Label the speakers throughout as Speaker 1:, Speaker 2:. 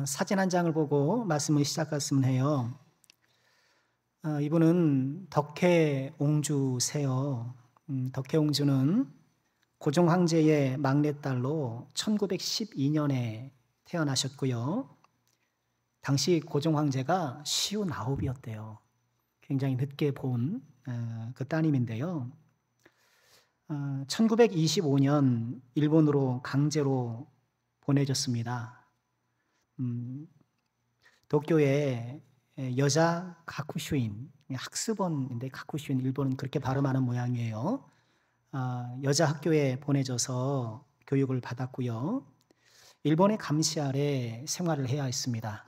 Speaker 1: 사진 한 장을 보고 말씀을 시작했으면 해요. 이분은 덕혜옹주세요. 덕혜옹주는 고종 황제의 막내딸로 1912년에 태어나셨고요. 당시 고종 황제가 59이었대요. 굉장히 늦게 본 그 따님인데요. 1925년 일본으로 강제로 보내졌습니다. 도쿄에 여자 가쿠슈인, 학습원인데 가쿠슈인, 일본은 그렇게 발음하는 모양이에요. 여자 학교에 보내져서 교육을 받았고요. 일본의 감시 아래 생활을 해야 했습니다.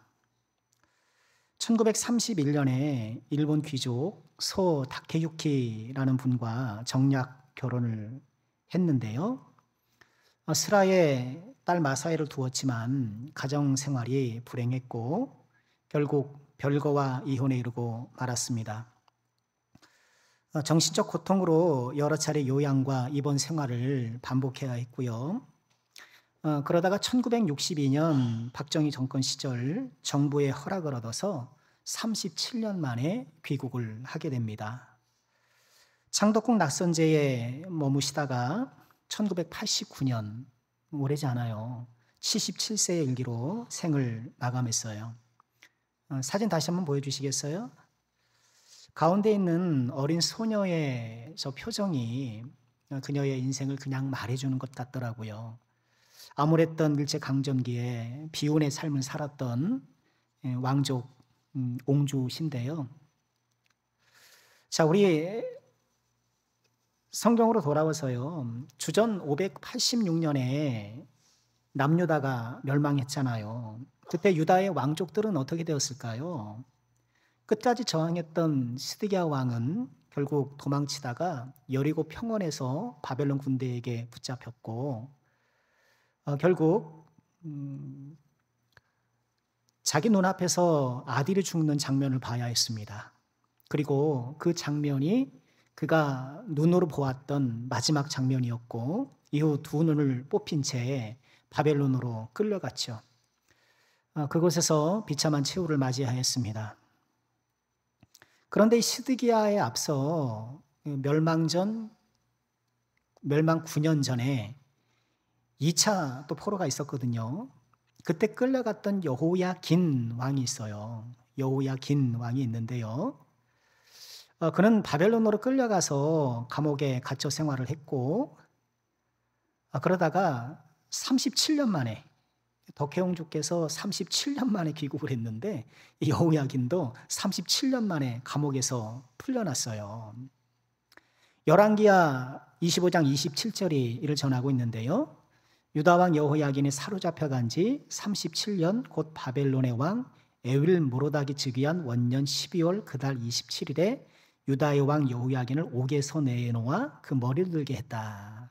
Speaker 1: 1931년에 일본 귀족 소 다케유키라는 분과 정략 결혼을 했는데요. 스라에 딸 마사에를 두었지만 가정 생활이 불행했고 결국 별거와 이혼에 이르고 말았습니다. 정신적 고통으로 여러 차례 요양과 입원 생활을 반복해야 했고요. 그러다가 1962년 박정희 정권 시절 정부의 허락을 얻어서 37년 만에 귀국을 하게 됩니다. 창덕궁 낙선제에 머무시다가 1989년, 오래지 않아요, 77세의 일기로 생을 마감했어요. 사진 다시 한번 보여주시겠어요? 가운데 있는 어린 소녀의 저 표정이 그녀의 인생을 그냥 말해주는 것 같더라고요. 암울했던 일제강점기에 비운의 삶을 살았던 왕족 옹주신데요. 자, 우리 성경으로 돌아와서요. 주전 586년에 남유다가 멸망했잖아요. 그때 유다의 왕족들은 어떻게 되었을까요? 끝까지 저항했던 시드기야 왕은 결국 도망치다가 여리고 평원에서 바벨론 군대에게 붙잡혔고 결국 자기 눈앞에서 아들이 죽는 장면을 봐야 했습니다. 그리고 그 장면이 그가 눈으로 보았던 마지막 장면이었고 이후 두 눈을 뽑힌 채 바벨론으로 끌려갔죠. 그곳에서 비참한 최후를 맞이하였습니다. 그런데 이 시드기야에 앞서 멸망 9년 전에 2차 또 포로가 있었거든요. 그때 끌려갔던 여호야긴 왕이 있어요. 여호야긴 왕이 있는데요. 그는 바벨론으로 끌려가서 감옥에 갇혀 생활을 했고 그러다가 37년 만에 덕혜옹주께서 37년 만에 귀국을 했는데 여호야긴도 37년 만에 감옥에서 풀려났어요. 열왕기하 25장 27절이 이를 전하고 있는데요. 유다왕 여호야긴이 사로잡혀간 지 37년 곧 바벨론의 왕 에윌모로닥이 즉위한 원년 12월 그달 27일에 유다의 왕 여호야긴을 옥에서 내놓아 그 머리를 들게 했다.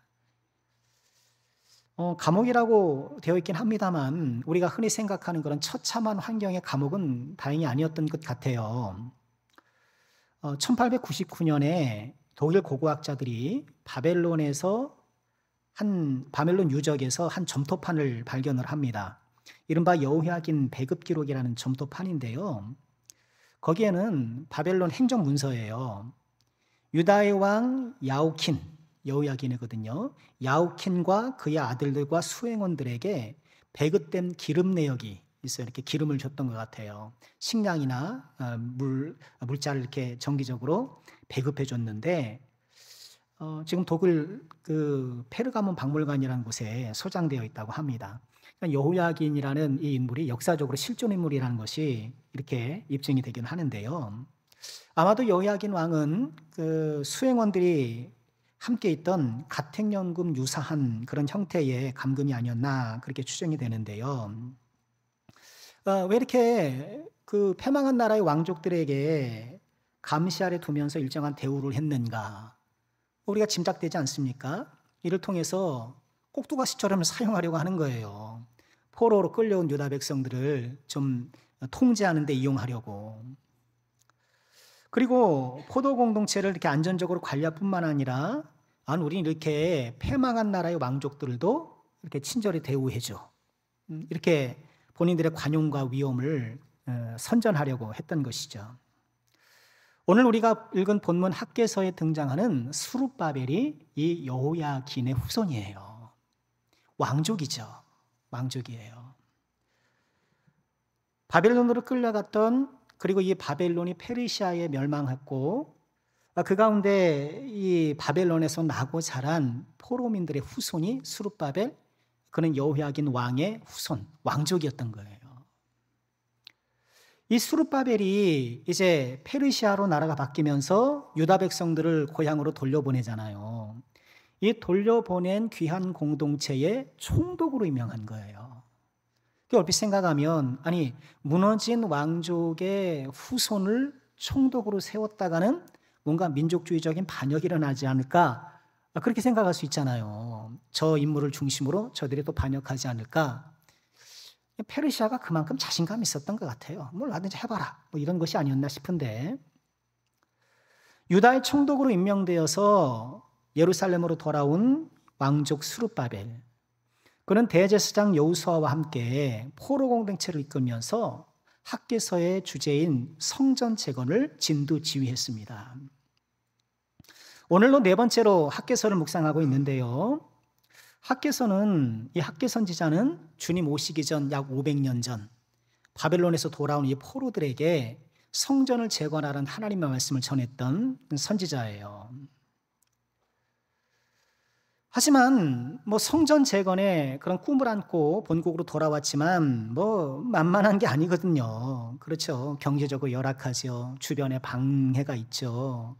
Speaker 1: 감옥이라고 되어 있긴 합니다만 우리가 흔히 생각하는 그런 처참한 환경의 감옥은 다행히 아니었던 것 같아요. 1899년에 독일 고고학자들이 바벨론 유적에서 한 점토판을 발견을 합니다. 이른바 여호야긴 배급 기록이라는 점토판인데요. 거기에는 바벨론 행정문서예요. 유다의 왕 야우킨, 여호야긴이거든요. 야우킨과 그의 아들들과 수행원들에게 배급된 기름 내역이 있어요. 이렇게 기름을 줬던 것 같아요. 식량이나 물자를 이렇게 정기적으로 배급해 줬는데 지금 독일 그 페르가몬 박물관이라는 곳에 소장되어 있다고 합니다. 여호야긴이라는 이 인물이 역사적으로 실존 인물이라는 것이 이렇게 입증이 되긴 하는데요. 아마도 여호야긴 왕은 그 수행원들이 함께 있던 가택연금 유사한 그런 형태의 감금이 아니었나 그렇게 추정이 되는데요. 왜 이렇게 그 패망한 나라의 왕족들에게 감시 아래 두면서 일정한 대우를 했는가? 우리가 짐작되지 않습니까? 이를 통해서 꼭두가시처럼 사용하려고 하는 거예요. 포로로 끌려온 유다 백성들을 좀 통제하는 데 이용하려고. 그리고 포도 공동체를 이렇게 안전적으로 관리할 뿐만 아니라 우리는 이렇게 패망한 나라의 왕족들도 이렇게 친절히 대우해줘. 이렇게 본인들의 관용과 위엄을 선전하려고 했던 것이죠. 오늘 우리가 읽은 본문 학개서에 등장하는 스룹바벨이 이 여호야긴의 후손이에요. 왕족이죠. 왕족이에요. 바벨론으로 끌려갔던, 그리고 이 바벨론이 페르시아에 멸망했고 그 가운데 이 바벨론에서 나고 자란 포로민들의 후손이 스룹바벨, 그는 여호야긴 왕의 후손, 왕족이었던 거예요. 이 스룹바벨이 이제 페르시아로 나라가 바뀌면서 유다 백성들을 고향으로 돌려보내잖아요. 이 돌려보낸 귀한 공동체의 총독으로 임명한 거예요. 얼핏 생각하면, 아니, 무너진 왕족의 후손을 총독으로 세웠다가는 뭔가 민족주의적인 반역이 일어나지 않을까, 그렇게 생각할 수 있잖아요. 저 인물을 중심으로 저들이 또 반역하지 않을까. 페르시아가 그만큼 자신감이 있었던 것 같아요. 뭘 하든지 해봐라, 뭐 이런 것이 아니었나 싶은데, 유다의 총독으로 임명되어서 예루살렘으로 돌아온 왕족 스룹바벨, 그는 대제사장 여호수아와 함께 포로 공동체를 이끌면서 학개서의 주제인 성전 재건을 진두지휘했습니다. 오늘로 네 번째로 학개서를 묵상하고 있는데요. 학개서는, 이 학개선지자는 주님 오시기 전 약 500년 전 바벨론에서 돌아온 이 포로들에게 성전을 재건하라는 하나님의 말씀을 전했던 선지자예요. 하지만 성전 재건에 그런 꿈을 안고 본국으로 돌아왔지만 만만한 게 아니거든요. 그렇죠. 경제적으로 열악하죠. 주변에 방해가 있죠.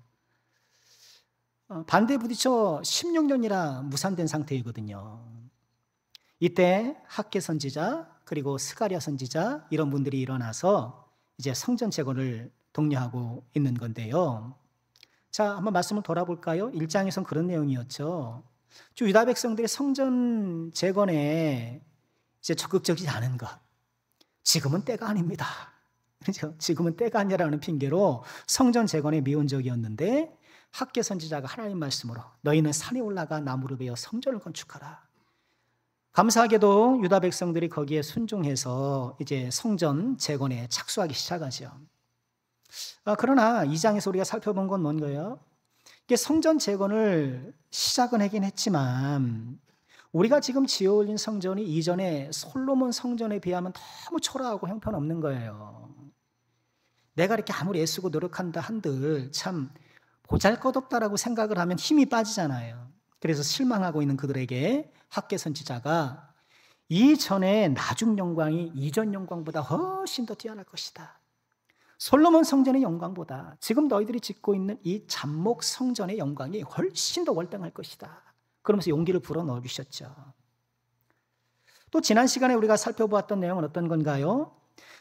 Speaker 1: 반대에 부딪혀 16년이나 무산된 상태이거든요. 이때 학개 선지자, 그리고 스가랴 선지자, 이런 분들이 일어나서 이제 성전 재건을 독려하고 있는 건데요. 자, 한번 말씀을 돌아볼까요? 1장에선 그런 내용이었죠. 유다 백성들이 성전 재건에 이제 적극적이지 않은 것. 지금은 때가 아닙니다. 그렇죠? 지금은 때가 아니라는 핑계로 성전 재건에 미온적이었는데, 학개 선지자가 하나님 말씀으로 너희는 산에 올라가 나무를 베어 성전을 건축하라. 감사하게도 유다 백성들이 거기에 순종해서 이제 성전 재건에 착수하기 시작하죠. 그러나 2장에서 우리가 살펴본 건 뭔가요? 이게 성전 재건을 시작은 하긴 했지만 우리가 지금 지어올린 성전이 이전에 솔로몬 성전에 비하면 너무 초라하고 형편없는 거예요. 내가 이렇게 아무리 애쓰고 노력한다 한들 참 보잘것없다라고 생각을 하면 힘이 빠지잖아요. 그래서 실망하고 있는 그들에게 학개 선지자가 이전의 나중 영광이 이전 영광보다 훨씬 더 뛰어날 것이다. 솔로몬 성전의 영광보다 지금 너희들이 짓고 있는 이 잠목 성전의 영광이 훨씬 더 월등할 것이다. 그러면서 용기를 불어넣어 주셨죠. 또 지난 시간에 우리가 살펴보았던 내용은 어떤 건가요?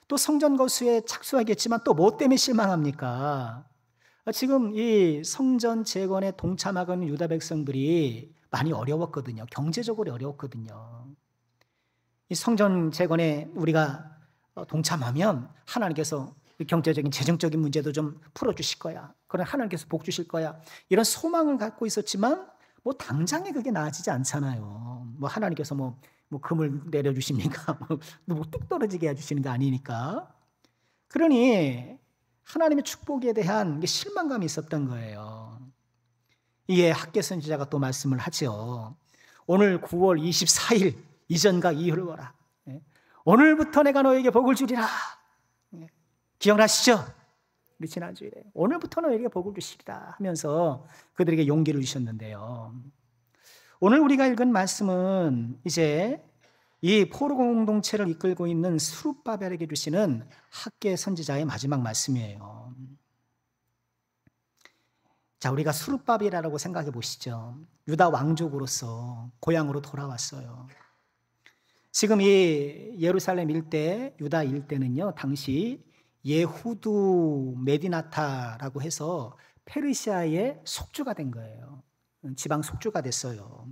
Speaker 1: 또 성전 거수에 착수하겠지만 또 뭐 때문에 실망합니까? 지금 이 성전 재건에 동참하고 있는 유다 백성들이 많이 어려웠거든요. 경제적으로 어려웠거든요. 이 성전 재건에 우리가 동참하면 하나님께서 경제적인 재정적인 문제도 좀 풀어주실 거야. 그럼 하나님께서 복 주실 거야. 이런 소망을 갖고 있었지만 당장에 그게 나아지지 않잖아요. 하나님께서 금을 내려주십니까? 뚝 떨어지게 해주시는 거 아니니까. 그러니 하나님의 축복에 대한 실망감이 있었던 거예요. 이에 학개 선지자가 또 말씀을 하죠. 오늘 9월 24일 이전과 이후를 보라. 오늘부터 내가 너에게 복을 주리라. 기억나시죠? 우리 지난주에 오늘부터 너에게 복을 주시리라 하면서 그들에게 용기를 주셨는데요. 오늘 우리가 읽은 말씀은 이제 이 포로 공동체를 이끌고 있는 스룹바벨에게 주시는 학개 선지자의 마지막 말씀이에요. 자, 우리가 스룹바벨이라고 생각해 보시죠. 유다 왕족으로서 고향으로 돌아왔어요. 지금 이 예루살렘 일대, 유다 일대는요, 당시 예후두 메디나타라고 해서 페르시아의 속주가 된 거예요. 지방 속주가 됐어요.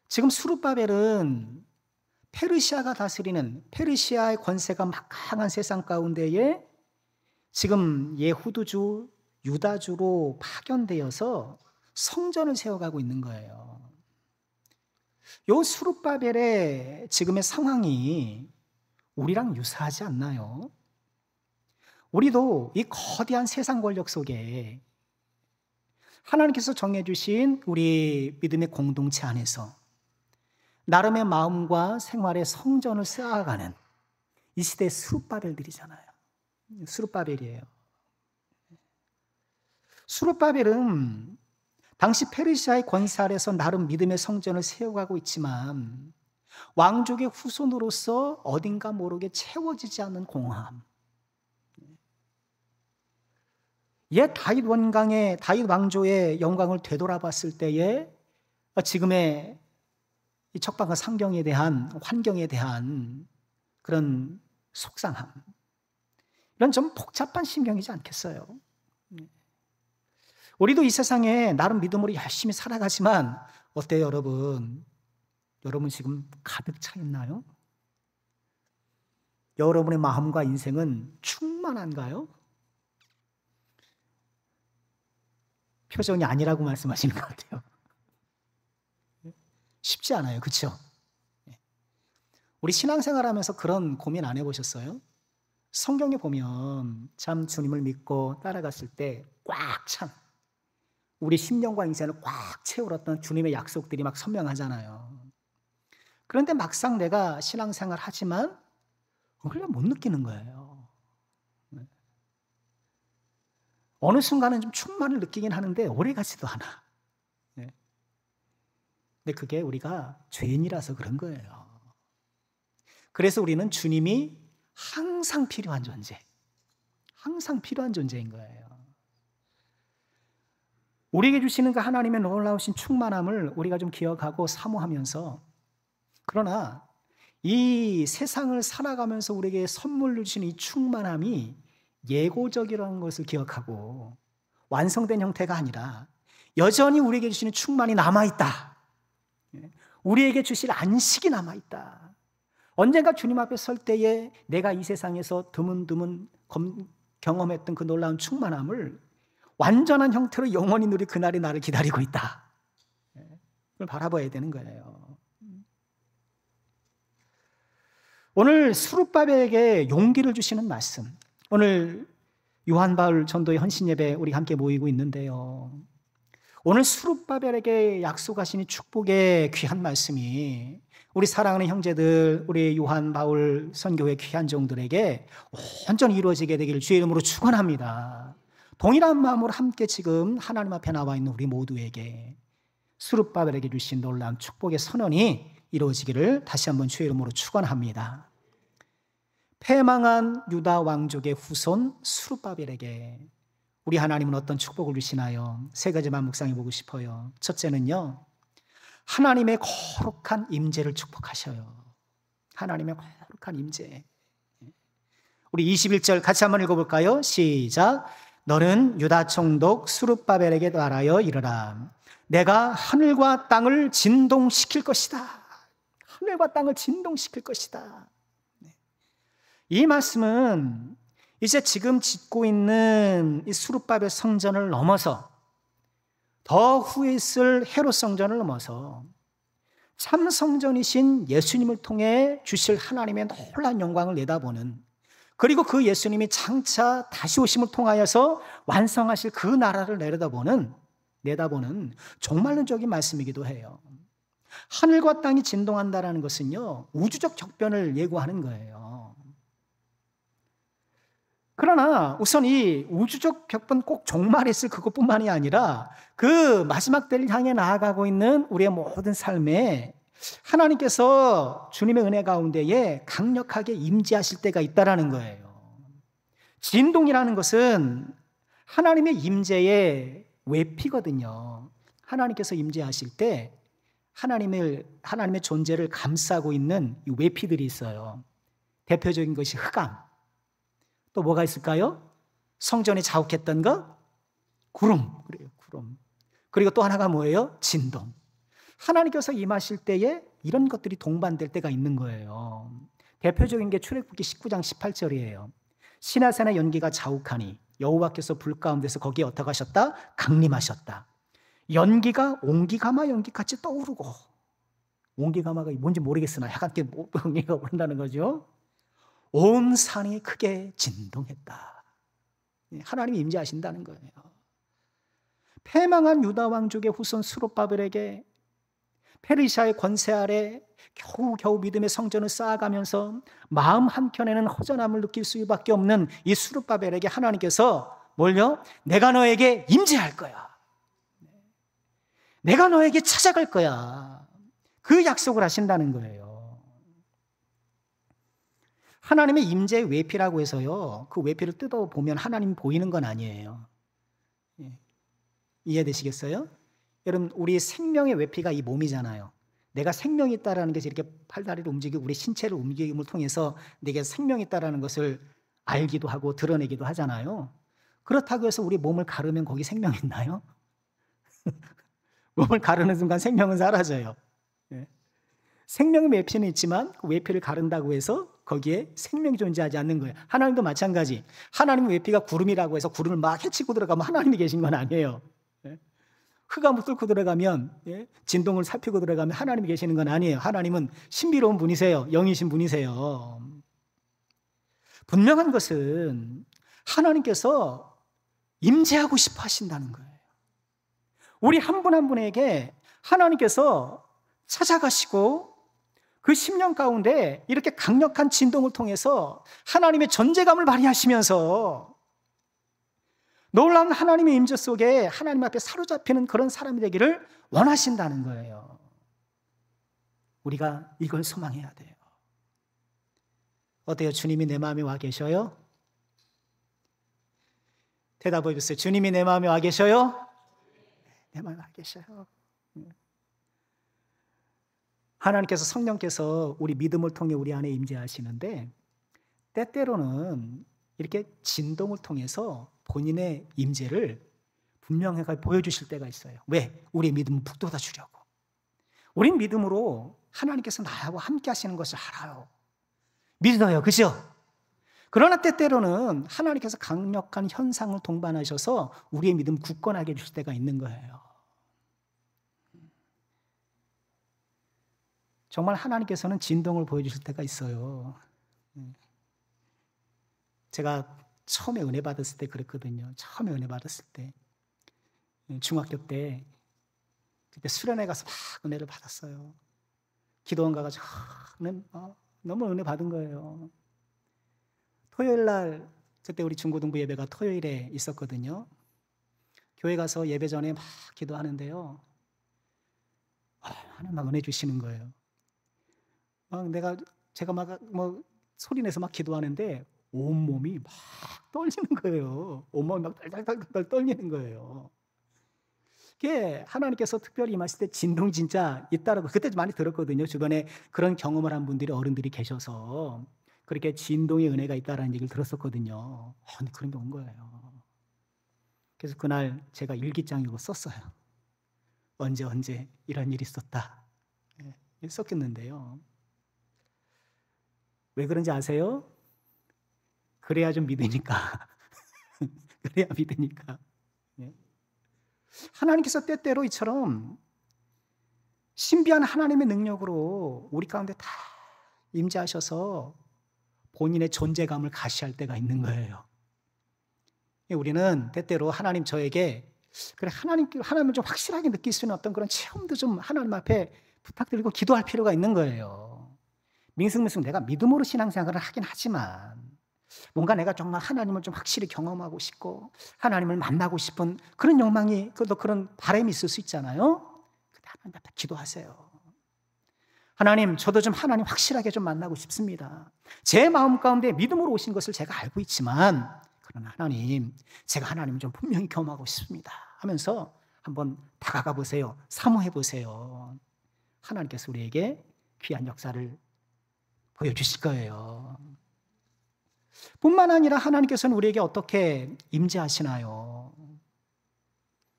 Speaker 1: 지금 스룹바벨은 페르시아가 다스리는 페르시아의 권세가 막강한 세상 가운데에 지금 예후두주, 유다주로 파견되어서 성전을 세워가고 있는 거예요. 요 스룹바벨의 지금의 상황이 우리랑 유사하지 않나요? 우리도 이 거대한 세상 권력 속에 하나님께서 정해주신 우리 믿음의 공동체 안에서 나름의 마음과 생활의 성전을 쌓아가는 이 시대의 스룹바벨들이잖아요. 스룹바벨이에요. 스룹바벨은 당시 페르시아의 권세 아래서 나름 믿음의 성전을 세워가고 있지만 왕족의 후손으로서 어딘가 모르게 채워지지 않는 공허함. 옛 다윗 원강의 다윗 왕조의 영광을 되돌아봤을 때에 지금의 이 척박한 상경에 대한 환경에 대한 그런 속상함, 이런 좀 복잡한 심경이지 않겠어요? 우리도 이 세상에 나름 믿음으로 열심히 살아가지만 어때요, 여러분? 여러분 지금 가득 차 있나요? 여러분의 마음과 인생은 충만한가요? 표정이 아니라고 말씀하시는 것 같아요. 쉽지 않아요, 그렇죠? 우리 신앙생활하면서 그런 고민 안 해보셨어요? 성경에 보면 참 주님을 믿고 따라갔을 때 꽉 찬 우리 심령과 인생을 꽉 채울었던 주님의 약속들이 막 선명하잖아요. 그런데 막상 내가 신앙생활 하지만 그걸 못 느끼는 거예요. 어느 순간은 좀 충만을 느끼긴 하는데 오래가지도 않아. 근데 그게 우리가 죄인이라서 그런 거예요. 그래서 우리는 주님이 항상 필요한 존재, 항상 필요한 존재인 거예요. 우리에게 주시는 그 하나님의 놀라우신 충만함을 우리가 좀 기억하고 사모하면서, 그러나 이 세상을 살아가면서 우리에게 선물로 주시는 이 충만함이 예고적이라는 것을 기억하고 완성된 형태가 아니라 여전히 우리에게 주시는 충만이 남아있다. 우리에게 주실 안식이 남아있다. 언젠가 주님 앞에 설 때에 내가 이 세상에서 드문드문 경험했던 그 놀라운 충만함을 완전한 형태로 영원히 누릴 그날이 나를 기다리고 있다. 그걸 바라봐야 되는 거예요. 오늘 스룹바벨에게 용기를 주시는 말씀, 오늘 요한 바울 전도의 헌신 예배 우리 함께 모이고 있는데요, 오늘 스룹바벨에게 약속하신 축복의 귀한 말씀이 우리 사랑하는 형제들, 우리 요한 바울 선교회 귀한 종들에게 온전히 이루어지게 되기를 주의 이름으로 축원합니다. 동일한 마음으로 함께 지금 하나님 앞에 나와 있는 우리 모두에게 스룹바벨에게 주신 놀라운 축복의 선언이 이루어지기를 다시 한번 주의 이름으로 축원합니다. 패망한 유다 왕족의 후손 스룹바벨에게 우리 하나님은 어떤 축복을 주시나요? 세 가지만 묵상해 보고 싶어요. 첫째는요, 하나님의 거룩한 임재를 축복하셔요. 하나님의 거룩한 임재. 우리 21절 같이 한번 읽어볼까요? 시작. 너는 유다 총독 스룹바벨에게 말하여 이르라. 내가 하늘과 땅을 진동시킬 것이다. 하늘과 땅을 진동시킬 것이다. 이 말씀은 이제 지금 짓고 있는 이 스룹바벨 성전을 넘어서 더 후에 있을 헤롯 성전을 넘어서 참 성전이신 예수님을 통해 주실 하나님의 놀라운 영광을 내다보는, 그리고 그 예수님이 장차 다시 오심을 통하여서 완성하실 그 나라를 내다보는 종말론적인 말씀이기도 해요. 하늘과 땅이 진동한다는 것은요, 우주적 격변을 예고하는 거예요. 그러나 우선 이 우주적 격변 꼭 종말에 있을 그것뿐만이 아니라 그 마지막 때를 향해 나아가고 있는 우리의 모든 삶에 하나님께서 주님의 은혜 가운데에 강력하게 임재하실 때가 있다라는 거예요. 진동이라는 것은 하나님의 임재의 외피거든요. 하나님께서 임재하실 때 하나님의 존재를 감싸고 있는 이 외피들이 있어요. 대표적인 것이 흑암. 또 뭐가 있을까요? 성전에 자욱했던 것? 구름. 그래요, 구름. 그리고 또 하나가 뭐예요? 진동. 하나님께서 임하실 때에 이런 것들이 동반될 때가 있는 거예요. 대표적인 게 출애굽기 19장 18절이에요. 시내산의 연기가 자욱하니 여호와께서 불 가운데서 거기에 어떻게 하셨다? 강림하셨다. 연기가 옹기가마 연기같이 떠오르고 온기가마가 뭔지 모르겠으나 약간 온기가 오른다는 거죠. 온 산이 크게 진동했다. 하나님이 임재하신다는 거예요. 패망한 유다 왕족의 후손 스룹바벨에게 페르시아의 권세 아래 겨우겨우 믿음의 성전을 쌓아가면서 마음 한켠에는 허전함을 느낄 수밖에 없는 이 스룹바벨에게 하나님께서 뭘요? 내가 너에게 임재할 거야. 내가 너에게 찾아갈 거야. 그 약속을 하신다는 거예요. 하나님의 임재 외피라고 해서요, 그 외피를 뜯어보면 하나님 보이는 건 아니에요. 이해되시겠어요? 여러분, 우리 생명의 외피가 이 몸이잖아요. 내가 생명이 있다는 것이 이렇게 팔다리를 움직이고 우리 신체를 움직임을 통해서 내게 생명이 있다는 것을 알기도 하고 드러내기도 하잖아요. 그렇다고 해서 우리 몸을 가르면 거기 생명이 있나요? 몸을 가르는 순간 생명은 사라져요. 생명의 외피는 있지만 그 외피를 가른다고 해서 거기에 생명이 존재하지 않는 거예요. 하나님도 마찬가지. 하나님의 외피가 구름이라고 해서 구름을 막 헤치고 들어가면 하나님이 계신 건 아니에요. 흑암을 뚫고 들어가면, 진동을 살피고 들어가면 하나님이 계시는 건 아니에요. 하나님은 신비로운 분이세요. 영이신 분이세요. 분명한 것은 하나님께서 임재하고 싶어 하신다는 거예요. 우리 한 분 한 분에게 하나님께서 찾아가시고 그 10년 가운데 이렇게 강력한 진동을 통해서 하나님의 존재감을 발휘하시면서 놀라운 하나님의 임재 속에 하나님 앞에 사로잡히는 그런 사람이 되기를 원하신다는 거예요. 우리가 이걸 소망해야 돼요. 어때요? 주님이 내 마음에 와 계셔요? 대답해 주세요. 주님이 내 마음에 와 계셔요? 내 마음에 와 계셔요. 하나님께서 성령께서 우리 믿음을 통해 우리 안에 임재하시는데 때때로는 이렇게 진동을 통해서 본인의 임재를 분명하게 보여주실 때가 있어요. 왜? 우리의 믿음을 북돋아 주려고. 우린 믿음으로 하나님께서 나하고 함께 하시는 것을 알아요. 믿어요. 그죠? 그러나 때때로는 하나님께서 강력한 현상을 동반하셔서 우리의 믿음을 굳건하게 해주실 때가 있는 거예요. 정말 하나님께서는 진동을 보여주실 때가 있어요. 제가 처음에 은혜 받았을 때 그랬거든요. 처음에 은혜 받았을 때. 중학교 때 그때 수련회 가서 막 은혜를 받았어요. 기도원 가가지고 너무 은혜 받은 거예요. 토요일 날 그때 우리 중고등부 예배가 토요일에 있었거든요. 교회 가서 예배 전에 막 기도하는데요. 하나님 막 은혜 주시는 거예요. 제가 막 소리 내서 막 기도하는데 온몸이 막 떨리는 거예요. 온몸이 막 달달달 떨리는 거예요. 그게 하나님께서 특별히 임하실 때 진동 진짜 있다라고 그때 많이 들었거든요. 주변에 그런 경험을 한 분들이 어른들이 계셔서 그렇게 진동의 은혜가 있다라는 얘기를 들었었거든요. 근데 그런 게 온 거예요. 그래서 그날 제가 일기장이고 썼어요. 언제 이런 일이 있었다. 썼겠는데요. 왜 그런지 아세요? 그래야 좀 믿으니까. 그래야 믿으니까. 하나님께서 때때로 이처럼 신비한 하나님의 능력으로 우리 가운데 다 임재하셔서 본인의 존재감을 가시할 때가 있는 거예요. 우리는 때때로 하나님 저에게 그래 하나님을 좀 확실하게 느낄 수 있는 어떤 그런 체험도 좀 하나님 앞에 부탁드리고 기도할 필요가 있는 거예요. 밍승밍승 내가 믿음으로 신앙생활을 하긴 하지만 뭔가 내가 정말 하나님을 좀 확실히 경험하고 싶고 하나님을 만나고 싶은 그런 욕망이 그런 바람이 있을 수 있잖아요. 그때 하나님 앞에 기도하세요. 하나님, 저도 좀 하나님 확실하게 좀 만나고 싶습니다. 제 마음 가운데 믿음으로 오신 것을 제가 알고 있지만 그러나 하나님, 제가 하나님을 좀 분명히 경험하고 싶습니다 하면서 한번 다가가 보세요. 사모해 보세요. 하나님께서 우리에게 귀한 역사를 보여주실 거예요. 뿐만 아니라 하나님께서는 우리에게 어떻게 임재하시나요?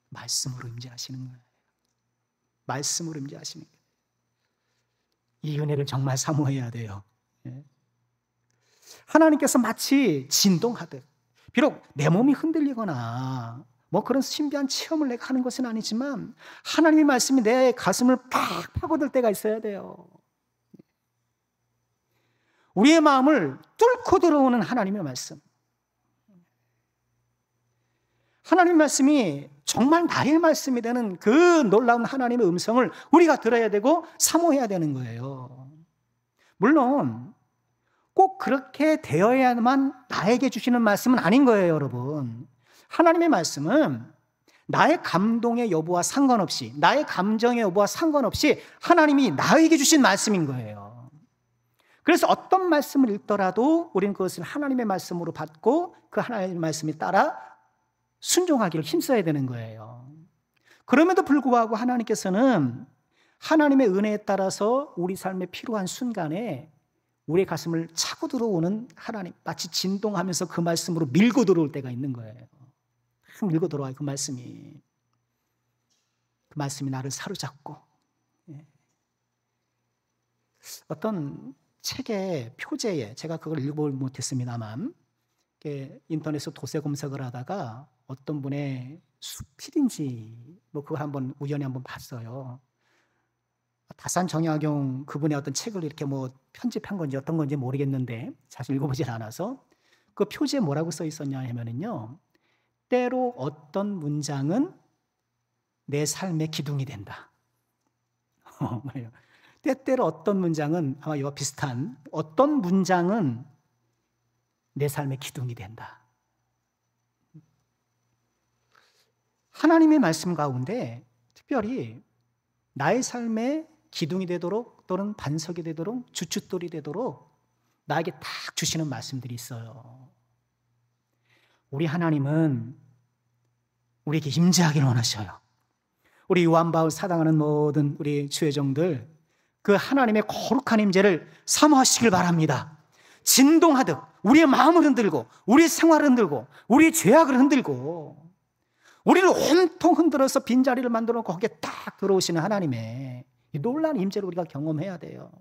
Speaker 1: 말씀으로 임재하시는 거예요. 말씀으로 임재하시는 거예요. 이 은혜를 정말 사모해야 돼요. 하나님께서 마치 진동하듯 비록 내 몸이 흔들리거나 뭐 그런 신비한 체험을 내가 하는 것은 아니지만 하나님의 말씀이 내 가슴을 팍 파고들 때가 있어야 돼요. 우리의 마음을 뚫고 들어오는 하나님의 말씀. 하나님의 말씀이 정말 나의 말씀이 되는 그 놀라운 하나님의 음성을 우리가 들어야 되고 사모해야 되는 거예요. 물론 꼭 그렇게 되어야만 나에게 주시는 말씀은 아닌 거예요, 여러분. 하나님의 말씀은 나의 감동의 여부와 상관없이, 나의 감정의 여부와 상관없이 하나님이 나에게 주신 말씀인 거예요. 그래서 어떤 말씀을 읽더라도 우리는 그것을 하나님의 말씀으로 받고 그 하나님의 말씀에 따라 순종하기를 힘써야 되는 거예요. 그럼에도 불구하고 하나님께서는 하나님의 은혜에 따라서 우리 삶에 필요한 순간에 우리의 가슴을 차고 들어오는 하나님, 마치 진동하면서 그 말씀으로 밀고 들어올 때가 있는 거예요. 밀고 들어와요, 그 말씀이. 그 말씀이 나를 사로잡고. 어떤 책의 표제에, 제가 그걸 읽어보지 못했습니다만, 인터넷에서 도세 검색을 하다가 어떤 분의 수필인지 뭐 그걸 우연히 한번 봤어요. 다산 정약용 그분의 어떤 책을 이렇게 뭐 편집한 건지 어떤 건지 모르겠는데 사실 읽어보질 않아서 그 표지에 뭐라고 써 있었냐 하면은요, 때로 어떤 문장은 내 삶의 기둥이 된다. 때때로 어떤 문장은, 아마 이와 비슷한, 어떤 문장은 내 삶의 기둥이 된다. 하나님의 말씀 가운데 특별히 나의 삶의 기둥이 되도록 또는 반석이 되도록 주춧돌이 되도록 나에게 딱 주시는 말씀들이 있어요. 우리 하나님은 우리에게 임재하기를 원하셔요. 우리 요한바울 사당하는 모든 우리 주의종들 그 하나님의 거룩한 임재를 사모하시길 바랍니다. 진동하듯 우리의 마음을 흔들고 우리의 생활을 흔들고 우리의 죄악을 흔들고 우리를 온통 흔들어서 빈자리를 만들어 놓고 거기에 딱 들어오시는 하나님의 이 놀라운 임재를 우리가 경험해야 돼요.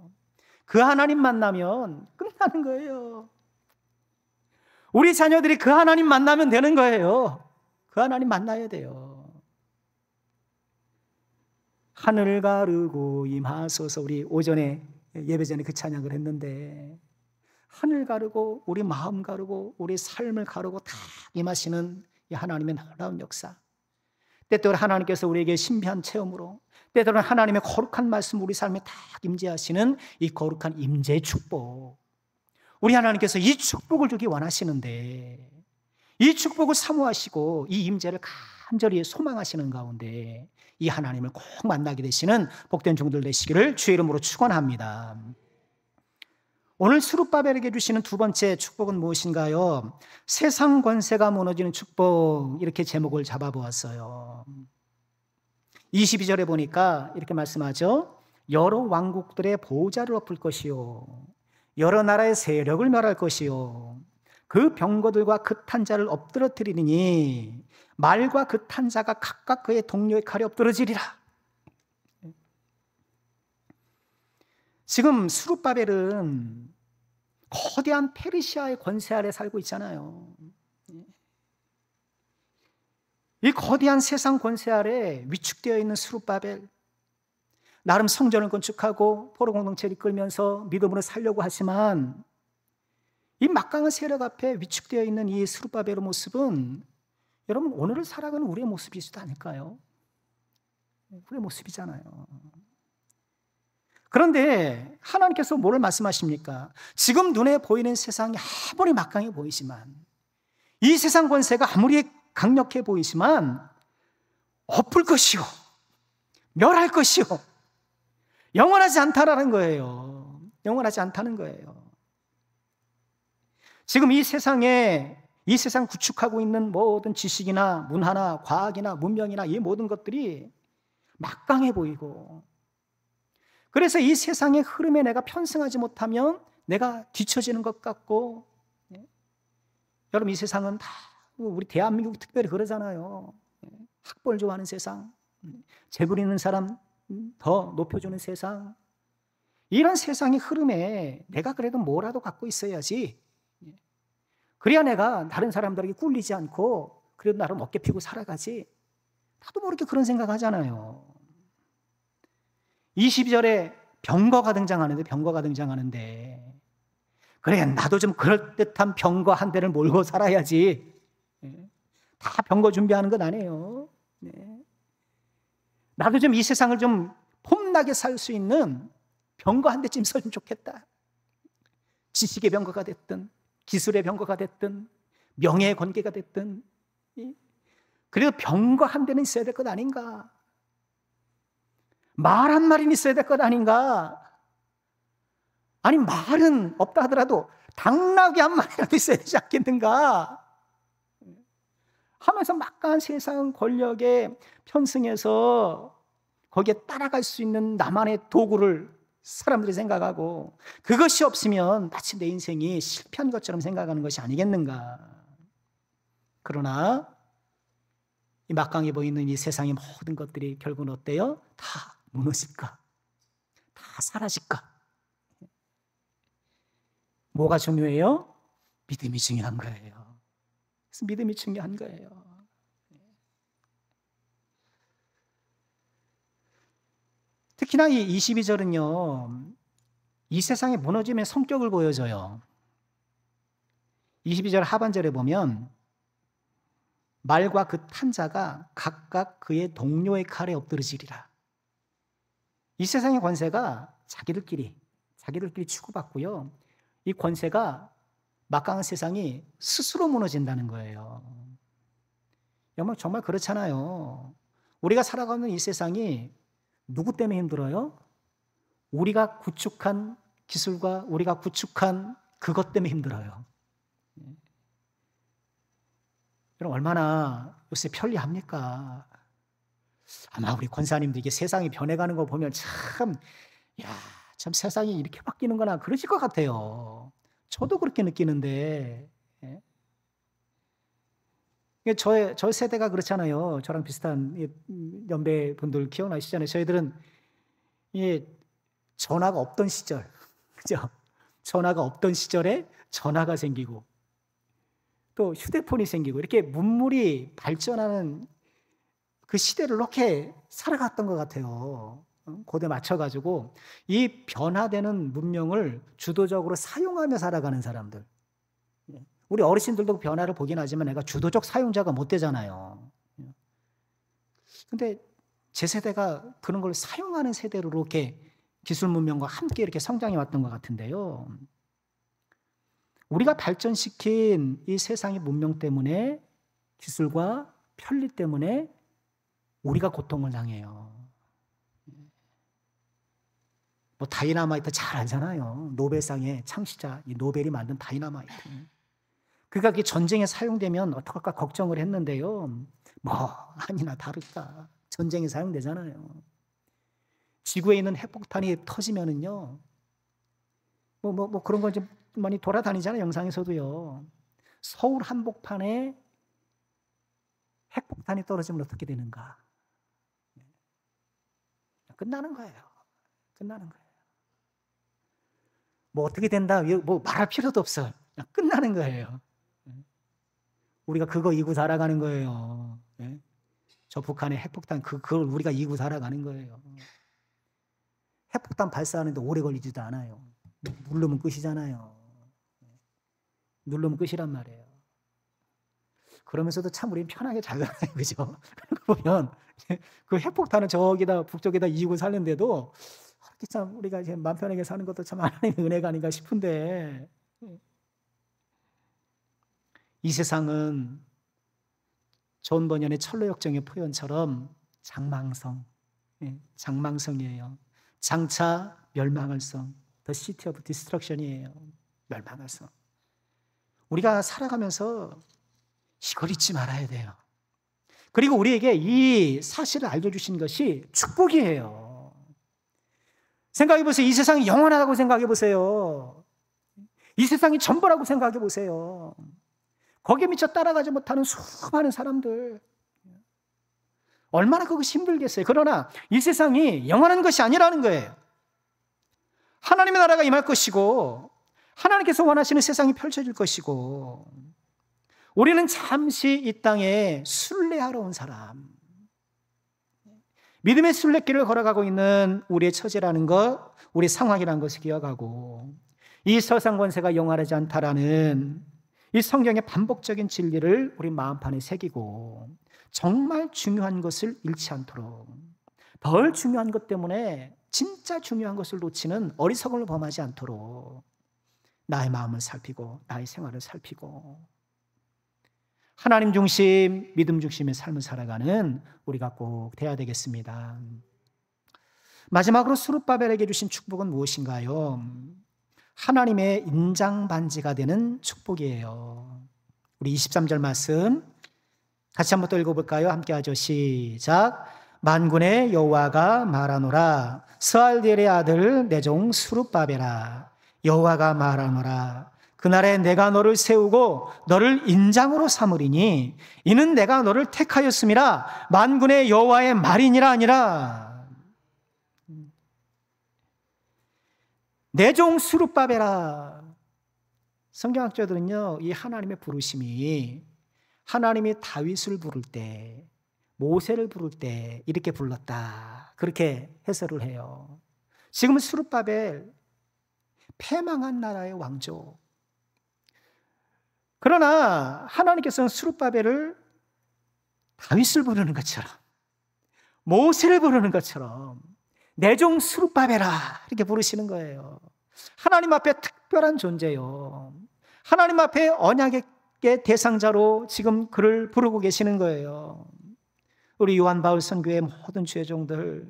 Speaker 1: 그 하나님 만나면 끝나는 거예요. 우리 자녀들이 그 하나님 만나면 되는 거예요. 그 하나님 만나야 돼요. 하늘 가르고 임하소서, 우리 오전에 예배 전에 그 찬양을 했는데 하늘 가르고 우리 마음 가르고 우리 삶을 가르고 다 임하시는 이 하나님의 놀라운 역사. 때때로 하나님께서 우리에게 신비한 체험으로, 때때로 하나님의 거룩한 말씀 우리 삶에 다 임재하시는 이 거룩한 임재의 축복. 우리 하나님께서 이 축복을 주기 원하시는데 이 축복을 사모하시고 이 임재를 간절히 소망하시는 가운데 이 하나님을 꼭 만나게 되시는 복된 종들 되시기를 주의 이름으로 축원합니다. 오늘 스룹바벨에게 주시는 두 번째 축복은 무엇인가요? 세상 권세가 무너지는 축복, 이렇게 제목을 잡아보았어요. 22절에 보니까 이렇게 말씀하죠. 여러 왕국들의 보호자를 엎을 것이요 여러 나라의 세력을 멸할 것이요 그 병거들과 그 탄자를 엎드러뜨리니 말과 그 탄자가 각각 그의 동료의 칼에 엎드러지리라. 지금 스룹바벨은 거대한 페르시아의 권세 아래 살고 있잖아요. 이 거대한 세상 권세 아래 위축되어 있는 스룹바벨, 나름 성전을 건축하고 포로 공동체를 이끌면서 믿음으로 살려고 하지만 이 막강한 세력 앞에 위축되어 있는 이 스룹바벨의 모습은 여러분 오늘을 살아가는 우리의 모습이지도 않을까요? 우리의 모습이잖아요. 그런데 하나님께서 뭐를 말씀하십니까? 지금 눈에 보이는 세상이 아무리 막강해 보이지만, 이 세상 권세가 아무리 강력해 보이지만 엎을 것이요 멸할 것이요 영원하지 않다라는 거예요. 영원하지 않다는 거예요. 지금 이 세상 구축하고 있는 모든 지식이나 문화나 과학이나 문명이나 이 모든 것들이 막강해 보이고, 그래서 이 세상의 흐름에 내가 편승하지 못하면 내가 뒤처지는 것 같고, 여러분 이 세상은 다 우리 대한민국 특별히 그러잖아요. 학벌 좋아하는 세상, 재물 있는 사람 더 높여주는 세상, 이런 세상의 흐름에 내가 그래도 뭐라도 갖고 있어야지, 그래야 내가 다른 사람들에게 꿀리지 않고 그래도 나름 어깨 피고 살아가지. 나도 모르게 그런 생각 하잖아요. 22절에 병거가 등장하는데 그래, 나도 좀 그럴듯한 병거 한 대를 몰고 살아야지. 다 병거 준비하는 건 아니에요. 나도 좀 이 세상을 좀 폼나게 살 수 있는 병거 한 대쯤 있으면 좋겠다. 지식의 병거가 됐든 기술의 병거가 됐든 명예의 관계가 됐든, 그래도 병거 한 대는 있어야 될 것 아닌가? 말 한 마리는 있어야 될 것 아닌가? 아니, 말은 없다 하더라도 당나귀 한 마리라도 있어야 되지 않겠는가? 하면서 막강한 세상 권력에 편승해서 거기에 따라갈 수 있는 나만의 도구를 사람들이 생각하고, 그것이 없으면 마치 내 인생이 실패한 것처럼 생각하는 것이 아니겠는가? 그러나 이 막강해 보이는 이 세상의 모든 것들이 결국은 어때요? 다 무너질까? 다 사라질까? 뭐가 중요해요? 믿음이 중요한 거예요. 그래서 믿음이 중요한 거예요. 특히나 이 22절은요, 이 세상의 무너짐의 성격을 보여줘요. 22절 하반절에 보면 말과 그 탄 자가 각각 그의 동료의 칼에 엎드러지리라. 이 세상의 권세가 자기들끼리 치고받고요, 이 권세가 막강한 세상이 스스로 무너진다는 거예요. 여러분, 정말 그렇잖아요. 우리가 살아가는 이 세상이 누구 때문에 힘들어요? 우리가 구축한 기술과 우리가 구축한 그것 때문에 힘들어요. 여러분, 얼마나 요새 편리합니까? 아마 우리 권사님들 이게 세상이 변해가는 거 보면 참 세상이 이렇게 바뀌는구나 그러실 것 같아요. 저도 그렇게 느끼는데, 저 세대가 그렇잖아요. 저랑 비슷한 연배 분들 기억나시잖아요. 저희들은 전화가 없던 시절, 그죠? 전화가 없던 시절에 전화가 생기고, 또 휴대폰이 생기고, 이렇게 문물이 발전하는 그 시대를 이렇게 살아갔던 것 같아요. 그에 맞춰가지고 이 변화되는 문명을 주도적으로 사용하며 살아가는 사람들. 우리 어르신들도 변화를 보긴 하지만 내가 주도적 사용자가 못 되잖아요. 근데 제 세대가 그런 걸 사용하는 세대로 이렇게 기술 문명과 함께 이렇게 성장해 왔던 것 같은데요. 우리가 발전시킨 이 세상의 문명 때문에, 기술과 편리 때문에 우리가 고통을 당해요. 뭐 다이나마이트 잘 알잖아요. 노벨상의 창시자, 이 노벨이 만든 다이나마이트. 그러니까 그게 전쟁에 사용되면 어떡할까 걱정을 했는데요. 뭐 아니나 다를까 전쟁에 사용되잖아요. 지구에 있는 핵폭탄이 터지면은요, 뭐 그런 걸 좀 많이 돌아다니잖아요. 영상에서도요. 서울 한복판에 핵폭탄이 떨어지면 어떻게 되는가? 끝나는 거예요. 끝나는 거예요. 뭐 어떻게 된다, 뭐 말할 필요도 없어요. 그냥 끝나는 거예요. 우리가 그거 이고 살아가는 거예요. 저 북한의 핵폭탄, 그걸 우리가 이고 살아가는 거예요. 핵폭탄 발사하는데 오래 걸리지도 않아요. 누르면 끝이잖아요. 누르면 끝이란 말이에요. 그러면서도 참 우리 편하게 잘 살아요. 그죠? 보면 그 핵폭탄은 저기다 북쪽에다 이고 사는데도 그렇게 참 우리가 이제 마음 편하게 사는 것도 참 하나님의 은혜가 아닌가 싶은데, 이 세상은 존 버년의 철로역정의 표현처럼 장망성이에요. 장차 멸망할 성, The City of Destruction이에요. 멸망할 성. 우리가 살아가면서 이걸 잊지 말아야 돼요. 그리고 우리에게 이 사실을 알려주신 것이 축복이에요. 생각해보세요. 이 세상이 영원하다고 생각해보세요. 이 세상이 전부라고 생각해보세요. 거기에 미쳐 따라가지 못하는 수많은 사람들, 얼마나 그것이 힘들겠어요. 그러나 이 세상이 영원한 것이 아니라는 거예요. 하나님의 나라가 임할 것이고, 하나님께서 원하시는 세상이 펼쳐질 것이고, 우리는 잠시 이 땅에 순례하러 온 사람, 믿음의 순례길을 걸어가고 있는 우리의 처지라는 것, 우리 상황이라는 것을 기억하고 이 세상 권세가 영원하지 않다라는 이 성경의 반복적인 진리를 우리 마음판에 새기고 정말 중요한 것을 잃지 않도록, 덜 중요한 것 때문에 진짜 중요한 것을 놓치는 어리석음을 범하지 않도록 나의 마음을 살피고 나의 생활을 살피고 하나님 중심, 믿음 중심의 삶을 살아가는 우리가 꼭 돼야 되겠습니다. 마지막으로 스룹바벨에게 주신 축복은 무엇인가요? 하나님의 인장반지가 되는 축복이에요. 우리 23절 말씀 같이 한번 또 읽어볼까요? 함께 하죠. 시작. 만군의 여호와가 말하노라. 스알디엘의 아들 내 종 스룹바벨아, 여호와가 말하노라. 그날에 내가 너를 세우고 너를 인장으로 삼으리니 이는 내가 너를 택하였음이라. 만군의 여호와의 말이니라 아니라. 내 종 스룹바벨아. 성경학자들은요, 이 하나님의 부르심이 하나님이 다윗을 부를 때, 모세를 부를 때 이렇게 불렀다, 그렇게 해설을 해요. 지금 스룹바벨, 패망한 나라의 왕족. 그러나 하나님께서는 스룹바벨을 다윗을 부르는 것처럼, 모세를 부르는 것처럼 내 종 스룹바벨아 이렇게 부르시는 거예요. 하나님 앞에 특별한 존재요. 하나님 앞에 언약의 대상자로 지금 그를 부르고 계시는 거예요. 우리 요한 바울 선교의 모든 주의 종들,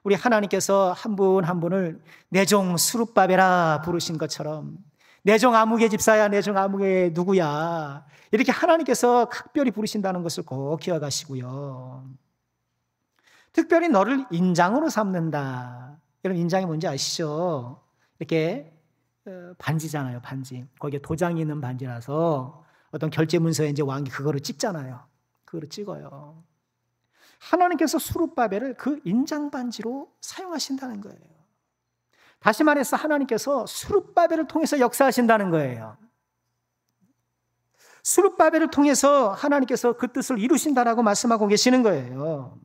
Speaker 1: 우리 하나님께서 한 분 한 분을 내 종 스룹바벨아 부르신 것처럼, 내 종 아무개 집사야, 내 종 아무개 누구야, 이렇게 하나님께서 각별히 부르신다는 것을 꼭 기억하시고요. 특별히 너를 인장으로 삼는다. 여러분, 인장이 뭔지 아시죠? 이렇게 반지잖아요, 반지. 거기에 도장이 있는 반지라서 어떤 결제 문서에 이제 왕이 그거를 찍잖아요. 그거를 찍어요. 하나님께서 스룹바벨을 그 인장 반지로 사용하신다는 거예요. 다시 말해서 하나님께서 스룹바벨을 통해서 역사하신다는 거예요. 스룹바벨을 통해서 하나님께서 그 뜻을 이루신다라고 말씀하고 계시는 거예요.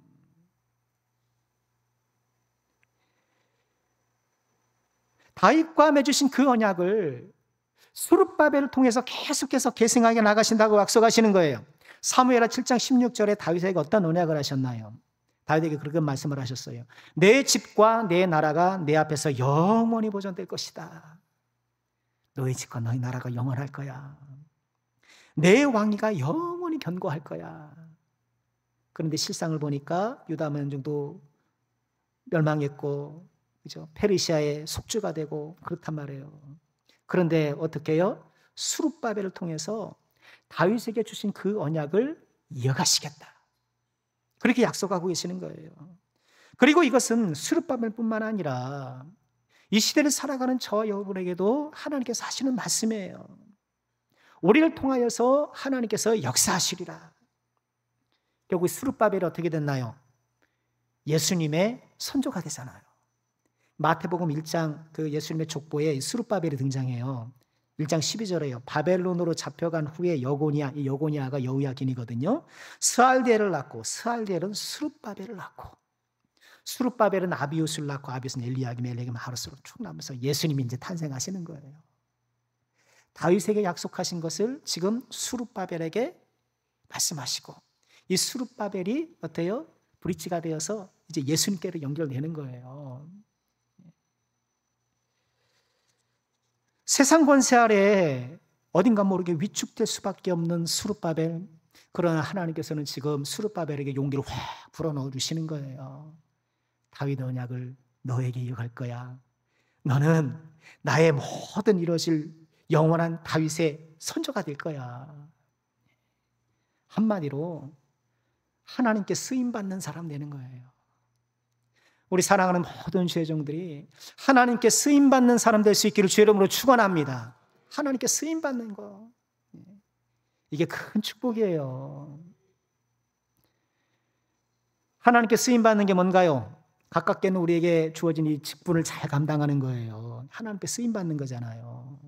Speaker 1: 다윗과 맺으신 그 언약을 스룹바벨을 통해서 계속해서 계승하게 나가신다고 약속하시는 거예요. 사무엘하 7장 16절에 다윗에게 어떤 언약을 하셨나요? 다윗에게 그렇게 말씀을 하셨어요. 내 집과 내 나라가 내 앞에서 영원히 보존될 것이다. 너희 집과 너희 나라가 영원할 거야. 내 왕위가 영원히 견고할 거야. 그런데 실상을 보니까 유다 민족도 멸망했고, 그죠? 페르시아의 속주가 되고 그렇단 말이에요. 그런데 어떻게 해요? 스룹바벨을 통해서 다윗에게 주신 그 언약을 이어가시겠다, 그렇게 약속하고 계시는 거예요. 그리고 이것은 스룹바벨뿐만 아니라 이 시대를 살아가는 저와 여러분에게도 하나님께서 하시는 말씀이에요. 우리를 통하여서 하나님께서 역사하시리라. 결국 스룹바벨이 어떻게 됐나요? 예수님의 선조가 되잖아요. 마태복음 1장 그 예수님의 족보에 스룹바벨이 등장해요. 1장 12절에요. 바벨론으로 잡혀간 후에 여고니아, 이 여고니아가 여호야긴이거든요. 스알디엘을 낳고, 스알디엘은 스룹바벨을 낳고, 스룹바벨은 아비우스를 낳고, 아비우스는 엘리야김, 엘리야김 하루스로 쭉 나면서 예수님이 이제 탄생하시는 거예요. 다윗에게 약속하신 것을 지금 스룹바벨에게 말씀하시고, 이 스룹바벨이 어때요? 브릿지가 되어서 이제 예수님께로 연결되는 거예요. 세상 권세 아래 어딘가 모르게 위축될 수밖에 없는 스룹바벨, 그러나 하나님께서는 지금 스룹바벨에게 용기를 확 불어넣어 주시는 거예요. 다윗 언약을 너에게 이어갈 거야. 너는 나의 모든 이루어질 영원한 다윗의 선조가 될 거야. 한마디로 하나님께 쓰임받는 사람 되는 거예요. 우리 사랑하는 모든 죄종들이 하나님께 쓰임받는 사람 될 수 있기를 주의 이름으로 축원합니다. 하나님께 쓰임받는 거, 이게 큰 축복이에요. 하나님께 쓰임받는 게 뭔가요? 가깝게는 우리에게 주어진 이 직분을 잘 감당하는 거예요. 하나님께 쓰임받는 거잖아요.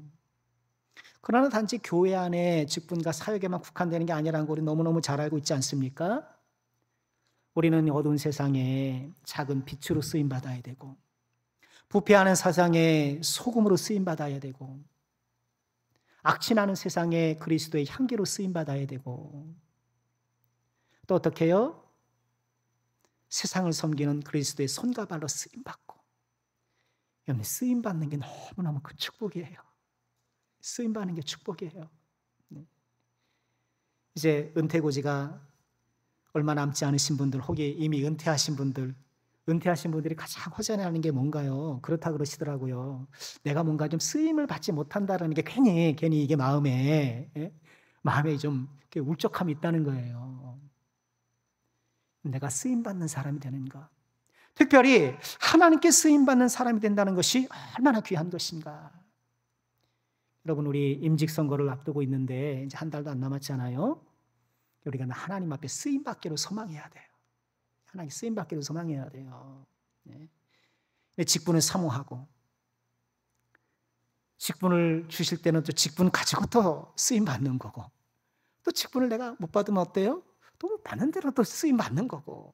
Speaker 1: 그러나 단지 교회 안에 직분과 사역에만 국한되는 게 아니라는 걸 우리 너무너무 잘 알고 있지 않습니까? 우리는 어두운 세상에 작은 빛으로 쓰임받아야 되고, 부패하는 세상에 소금으로 쓰임받아야 되고, 악취나는 세상에 그리스도의 향기로 쓰임받아야 되고, 또 어떻게 해요? 세상을 섬기는 그리스도의 손과 발로 쓰임받고. 여러분, 쓰임받는 게 너무너무 그 축복이에요. 쓰임받는 게 축복이에요. 이제 은퇴고지가 얼마 남지 않으신 분들, 혹이 이미 은퇴하신 분들이 가장 허전해하는 게 뭔가요? 그렇다 그러시더라고요. 내가 뭔가 좀 쓰임을 받지 못한다는 게 괜히 이게 마음에 좀 울적함이 있다는 거예요. 내가 쓰임받는 사람이 되는 것, 특별히 하나님께 쓰임받는 사람이 된다는 것이 얼마나 귀한 것인가. 여러분, 우리 임직선거를 앞두고 있는데 이제 한 달도 안 남았잖아요. 우리가 하나님 앞에 쓰임받기로 소망해야 돼요. 하나님 쓰임받기로 소망해야 돼요. 직분을 사모하고, 직분을 주실 때는 또 직분 가지고 또 쓰임받는 거고, 또 직분을 내가 못 받으면 어때요? 또 받는 대로 또 쓰임받는 거고.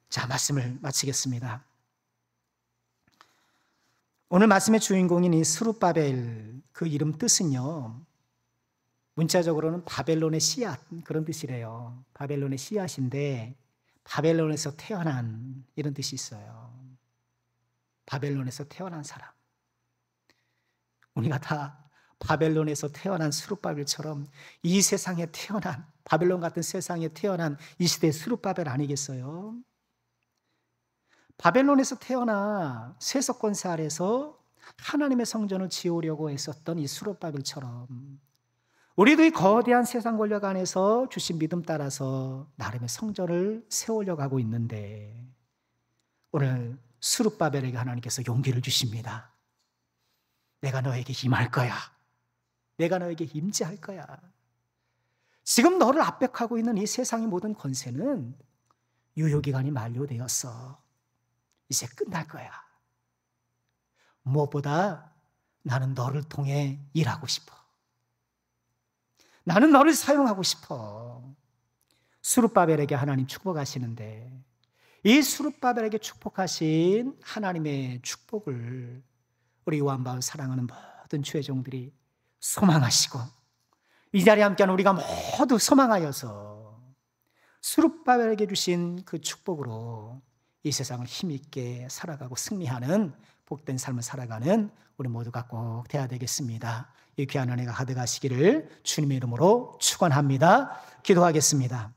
Speaker 1: 자, 말씀을 마치겠습니다. 오늘 말씀의 주인공인 이 스룹바벨, 그 이름 뜻은요, 문자적으로는 바벨론의 씨앗, 그런 뜻이래요. 바벨론의 씨앗인데 바벨론에서 태어난, 이런 뜻이 있어요. 바벨론에서 태어난 사람. 우리가 다 바벨론에서 태어난 스룹바벨처럼 이 세상에 태어난, 바벨론 같은 세상에 태어난 이 시대의 스룹바벨 아니겠어요? 바벨론에서 태어나 세속권세 아래서 하나님의 성전을 지으려고 했었던 이 스룹바벨처럼 우리도 이 거대한 세상 권력 안에서 주신 믿음 따라서 나름의 성전을 세우려고 하고 있는데, 오늘 스룹바벨에게 하나님께서 용기를 주십니다. 내가 너에게 임할 거야. 내가 너에게 임재할 거야. 지금 너를 압박하고 있는 이 세상의 모든 권세는 유효기간이 만료되었어. 이제 끝날 거야. 무엇보다 나는 너를 통해 일하고 싶어. 나는 너를 사용하고 싶어. 스룹바벨에게 하나님 축복하시는데, 이 스룹바벨에게 축복하신 하나님의 축복을 우리 요한바울 사랑하는 모든 주의 종들이 소망하시고, 이 자리에 함께하는 우리가 모두 소망하여서 스룹바벨에게 주신 그 축복으로 이 세상을 힘있게 살아가고 승리하는 복된 삶을 살아가는 우리 모두가 꼭 되어야 되겠습니다. 이 귀한 은혜가 가득하시기를 주님의 이름으로 축원합니다. 기도하겠습니다.